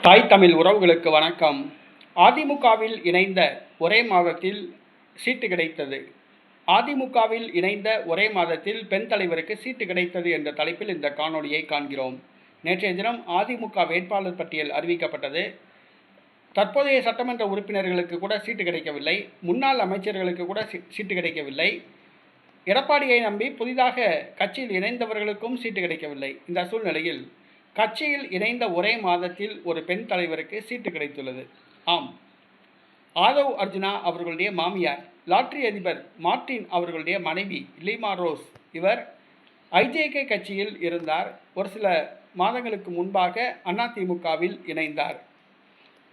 தாய் தமிழ் உறவுகளுக்கு வணக்கம். அதிமுகவில் இணைந்த ஒரே மாதத்தில் சீட்டு கிடைத்தது. அதிமுகவில் இணைந்த ஒரே மாதத்தில் பெண் தலைவருக்கு சீட்டு கிடைத்தது என்ற தலைப்பில் இந்த காணொளியை காண்கிறோம். நேற்றைய தினம் அதிமுக வேட்பாளர் பட்டியல் அறிவிக்கப்பட்டது. தற்போதைய சட்டமன்ற உறுப்பினர்களுக்கு கூட சீட்டு கிடைக்கவில்லை. முன்னாள் அமைச்சர்களுக்கு கூட சீட்டு கிடைக்கவில்லை. எடப்பாடியை நம்பி புதிதாக கட்சியில் இணைந்தவர்களுக்கும் சீட்டு கிடைக்கவில்லை. இந்த சூழ்நிலையில் கட்சியில் இணைந்த ஒரே மாதத்தில் ஒரு பெண் தலைவருக்கு சீட்டு கிடைத்துள்ளது. ஆம், ஆதவ் அர்ஜுனா அவர்களுடைய மாமியார், லாட்டரி அதிபர் மார்டின் அவர்களுடைய மனைவி லீமா ரோஸ். இவர் ஐஜேகே கட்சியில் இருந்தார். ஒரு சில மாதங்களுக்கு முன்பாக அதிமுகவில் இணைந்தார்.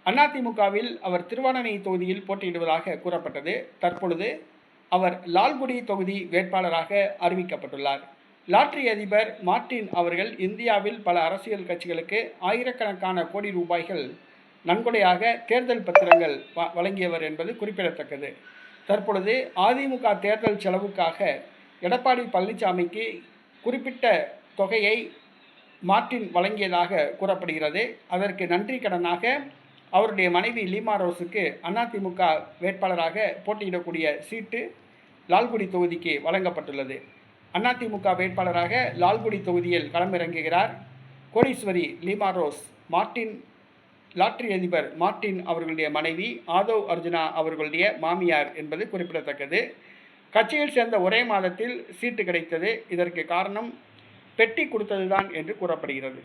அதிமுகவில் அவர் திருவானனை தொகுதியில் போட்டியிடுவதாக கூறப்பட்டது. தற்பொழுது அவர் லால்குடி தொகுதி வேட்பாளராக அறிவிக்கப்பட்டுள்ளார். லாட்டரி அதிபர் மார்டின் அவர்கள் இந்தியாவில் பல அரசியல் கட்சிகளுக்கு ஆயிரக்கணக்கான கோடி ரூபாய்கள் நன்கொடையாக தேர்தல் பத்திரங்கள் வழங்கியவர் என்பது குறிப்பிடத்தக்கது. தற்பொழுது அதிமுக தேர்தல் செலவுக்காக எடப்பாடி பழனிசாமிக்கு குறிப்பிட்ட தொகையை மார்டின் வழங்கியதாக கூறப்படுகிறது. அதற்கு நன்றி கடனாக அவருடைய மனைவி லீமா ரோஸுக்கு அதிமுக வேட்பாளராக போட்டியிடக்கூடிய சீட்டு லால்குடி தொகுதிக்கு வழங்கப்பட்டுள்ளது. அதிமுக வேட்பாளராக லால்குடி தொகுதியில் களமிறங்குகிறார் கோடீஸ்வரி லீமா ரோஸ். மார்டின் லாட்டரி அதிபர் மார்டின் அவர்களுடைய மனைவி, ஆதவ் அர்ஜுனா அவர்களுடைய மாமியார் என்பது குறிப்பிடத்தக்கது. கட்சியில் சேர்ந்த ஒரே மாதத்தில் சீட்டு கிடைத்தது. இதற்கு காரணம் பெட்டி கொடுத்ததுதான் என்று கூறப்படுகிறது.